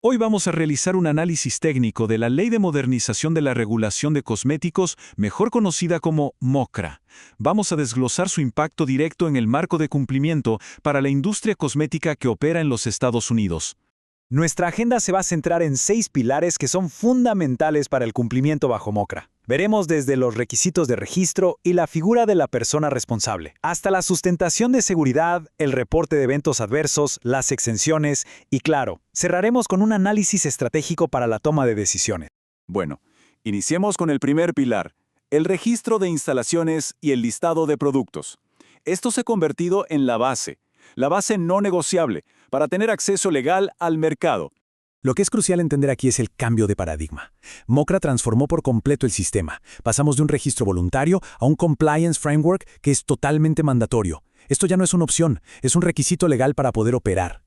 Hoy vamos a realizar un análisis técnico de la Ley de Modernización de la Regulación de Cosméticos, mejor conocida como MOCRA. Vamos a desglosar su impacto directo en el marco de cumplimiento para la industria cosmética que opera en los Estados Unidos. Nuestra agenda se va a centrar en 6 pilares que son fundamentales para el cumplimiento bajo MOCRA. Veremos desde los requisitos de registro y la figura de la persona responsable, hasta la sustentación de seguridad, el reporte de eventos adversos, las exenciones y, claro, cerraremos con un análisis estratégico para la toma de decisiones. Bueno, iniciemos con el primer pilar, el registro de instalaciones y el listado de productos. Esto se ha convertido en la base no negociable, para tener acceso legal al mercado. Lo que es crucial entender aquí es el cambio de paradigma. MOCRA transformó por completo el sistema. Pasamos de un registro voluntario a un compliance framework que es totalmente mandatorio. Esto ya no es una opción, es un requisito legal para poder operar.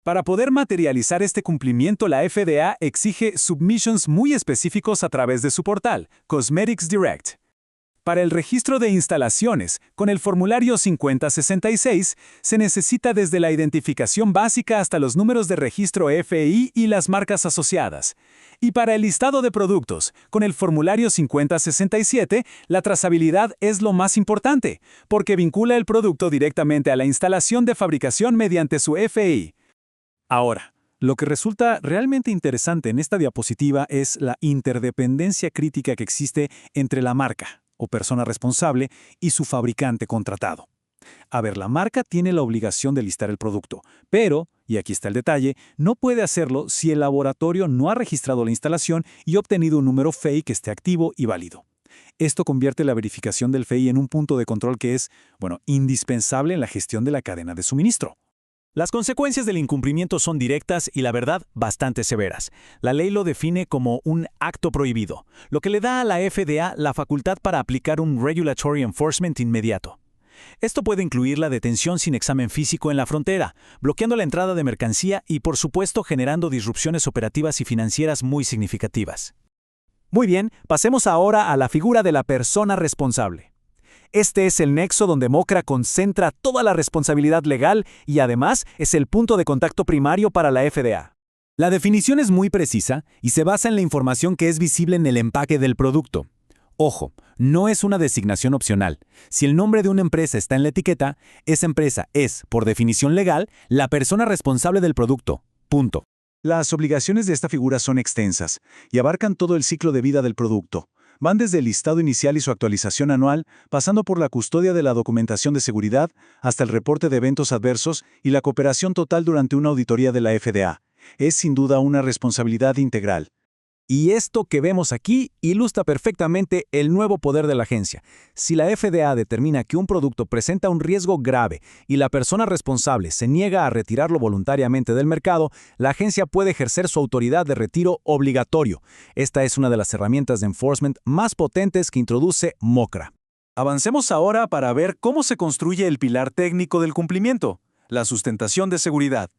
Para poder materializar este cumplimiento, la FDA exige submissions muy específicos a través de su portal, Cosmetics Direct. Para el registro de instalaciones, con el formulario 5066, se necesita desde la identificación básica hasta los números de registro FEI y las marcas asociadas. Y para el listado de productos, con el formulario 5067, la trazabilidad es lo más importante, porque vincula el producto directamente a la instalación de fabricación mediante su FEI. Ahora, lo que resulta realmente interesante en esta diapositiva es la interdependencia crítica que existe entre la marca o persona responsable y su fabricante contratado. A ver, la marca tiene la obligación de listar el producto, pero, y aquí está el detalle, no puede hacerlo si el laboratorio no ha registrado la instalación y obtenido un número FEI que esté activo y válido. Esto convierte la verificación del FEI en un punto de control que es, indispensable en la gestión de la cadena de suministro. Las consecuencias del incumplimiento son directas y, la verdad, bastante severas. La ley lo define como un acto prohibido, lo que le da a la FDA la facultad para aplicar un regulatory enforcement inmediato. Esto puede incluir la detención sin examen físico en la frontera, bloqueando la entrada de mercancía y, por supuesto, generando disrupciones operativas y financieras muy significativas. Muy bien, pasemos ahora a la figura de la persona responsable. Este es el nexo donde MOCRA concentra toda la responsabilidad legal y además es el punto de contacto primario para la FDA. La definición es muy precisa y se basa en la información que es visible en el empaque del producto. Ojo, no es una designación opcional. Si el nombre de una empresa está en la etiqueta, esa empresa es, por definición legal, la persona responsable del producto. Punto. Las obligaciones de esta figura son extensas y abarcan todo el ciclo de vida del producto. Van desde el listado inicial y su actualización anual, pasando por la custodia de la documentación de seguridad, hasta el reporte de eventos adversos y la cooperación total durante una auditoría de la FDA. Es sin duda una responsabilidad integral. Y esto que vemos aquí ilustra perfectamente el nuevo poder de la agencia. Si la FDA determina que un producto presenta un riesgo grave y la persona responsable se niega a retirarlo voluntariamente del mercado, la agencia puede ejercer su autoridad de retiro obligatorio. Esta es una de las herramientas de enforcement más potentes que introduce MOCRA. Avancemos ahora para ver cómo se construye el pilar técnico del cumplimiento, la sustentación de seguridad.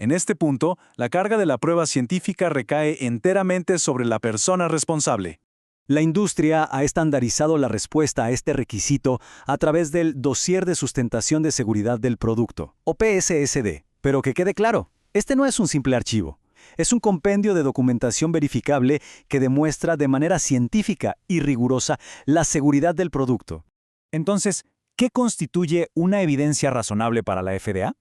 En este punto, la carga de la prueba científica recae enteramente sobre la persona responsable. La industria ha estandarizado la respuesta a este requisito a través del Dossier de Sustentación de Seguridad del Producto, o PSSD. Pero que quede claro, este no es un simple archivo. Es un compendio de documentación verificable que demuestra de manera científica y rigurosa la seguridad del producto. Entonces, ¿qué constituye una evidencia razonable para la FDA?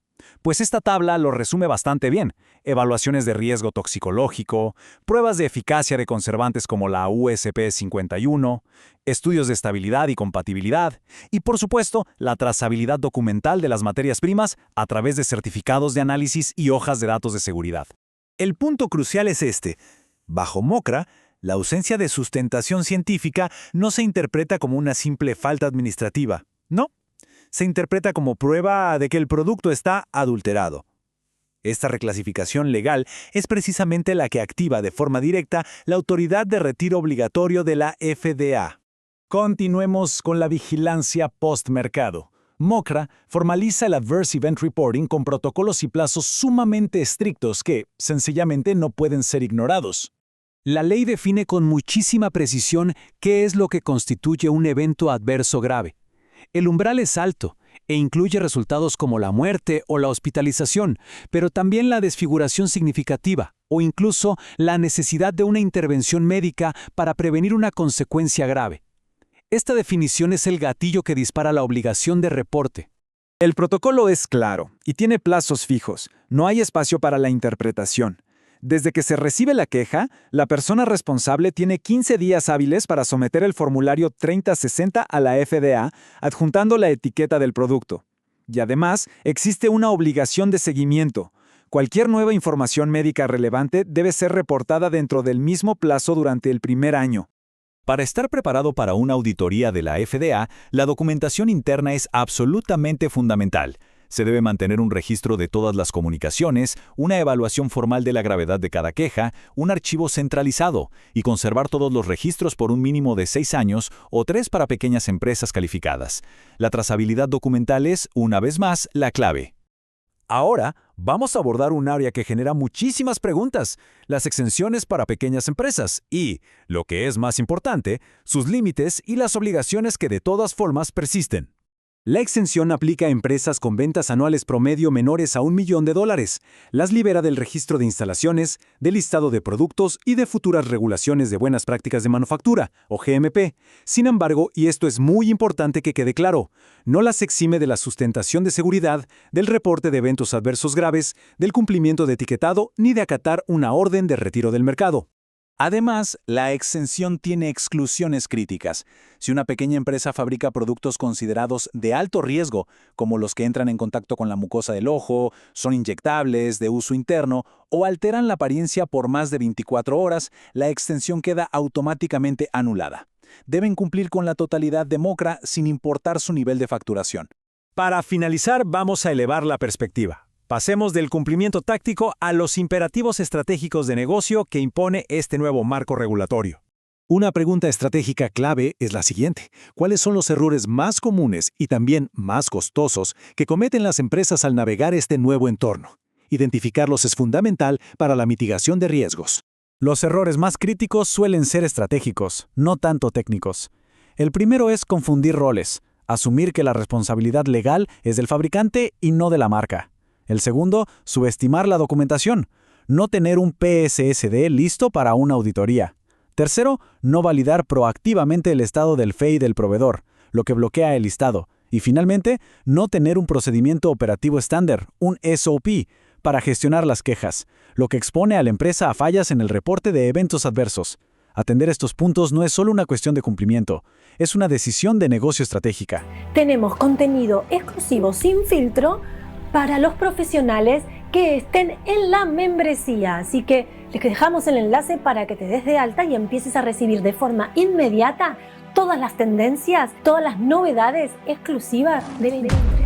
Pues esta tabla lo resume bastante bien. Evaluaciones de riesgo toxicológico, pruebas de eficacia de conservantes como la USP 51, estudios de estabilidad y compatibilidad, y por supuesto, la trazabilidad documental de las materias primas a través de certificados de análisis y hojas de datos de seguridad. El punto crucial es este. Bajo MOCRA, la ausencia de sustentación científica no se interpreta como una simple falta administrativa. No. Se interpreta como prueba de que el producto está adulterado. Esta reclasificación legal es precisamente la que activa de forma directa la autoridad de retiro obligatorio de la FDA. Continuemos con la vigilancia postmercado. MOCRA formaliza el Adverse Event Reporting con protocolos y plazos sumamente estrictos que, sencillamente, no pueden ser ignorados. La ley define con muchísima precisión qué es lo que constituye un evento adverso grave. El umbral es alto e incluye resultados como la muerte o la hospitalización, pero también la desfiguración significativa, o incluso la necesidad de una intervención médica para prevenir una consecuencia grave. Esta definición es el gatillo que dispara la obligación de reporte. El protocolo es claro y tiene plazos fijos. No hay espacio para la interpretación. Desde que se recibe la queja, la persona responsable tiene 15 días hábiles para someter el formulario 3060 a la FDA, adjuntando la etiqueta del producto. Y además, existe una obligación de seguimiento. Cualquier nueva información médica relevante debe ser reportada dentro del mismo plazo durante el primer año. Para estar preparado para una auditoría de la FDA, la documentación interna es absolutamente fundamental. Se debe mantener un registro de todas las comunicaciones, una evaluación formal de la gravedad de cada queja, un archivo centralizado y conservar todos los registros por un mínimo de 6 años o 3 para pequeñas empresas calificadas. La trazabilidad documental es, una vez más, la clave. Ahora, vamos a abordar un área que genera muchísimas preguntas, las exenciones para pequeñas empresas y, lo que es más importante, sus límites y las obligaciones que de todas formas persisten. La exención aplica a empresas con ventas anuales promedio menores a $1 millón. Las libera del registro de instalaciones, del listado de productos y de futuras regulaciones de buenas prácticas de manufactura, o GMP. Sin embargo, y esto es muy importante que quede claro, no las exime de la sustentación de seguridad, del reporte de eventos adversos graves, del cumplimiento de etiquetado ni de acatar una orden de retiro del mercado. Además, la exención tiene exclusiones críticas. Si una pequeña empresa fabrica productos considerados de alto riesgo, como los que entran en contacto con la mucosa del ojo, son inyectables, de uso interno o alteran la apariencia por más de 24 horas, la exención queda automáticamente anulada. Deben cumplir con la totalidad de MOCRA sin importar su nivel de facturación. Para finalizar, vamos a elevar la perspectiva. Pasemos del cumplimiento táctico a los imperativos estratégicos de negocio que impone este nuevo marco regulatorio. Una pregunta estratégica clave es la siguiente: ¿cuáles son los errores más comunes y también más costosos que cometen las empresas al navegar este nuevo entorno? Identificarlos es fundamental para la mitigación de riesgos. Los errores más críticos suelen ser estratégicos, no tanto técnicos. El primero es confundir roles, asumir que la responsabilidad legal es del fabricante y no de la marca. El segundo, subestimar la documentación, no tener un PSSD listo para una auditoría. Tercero, no validar proactivamente el estado del FEI del proveedor, lo que bloquea el listado. Y finalmente, no tener un procedimiento operativo estándar, un SOP, para gestionar las quejas, lo que expone a la empresa a fallas en el reporte de eventos adversos. Atender estos puntos no es solo una cuestión de cumplimiento, es una decisión de negocio estratégica. Tenemos contenido exclusivo sin filtro para los profesionales que estén en la membresía. Así que les dejamos el enlace para que te des de alta y empieces a recibir de forma inmediata todas las tendencias, todas las novedades exclusivas de la industria.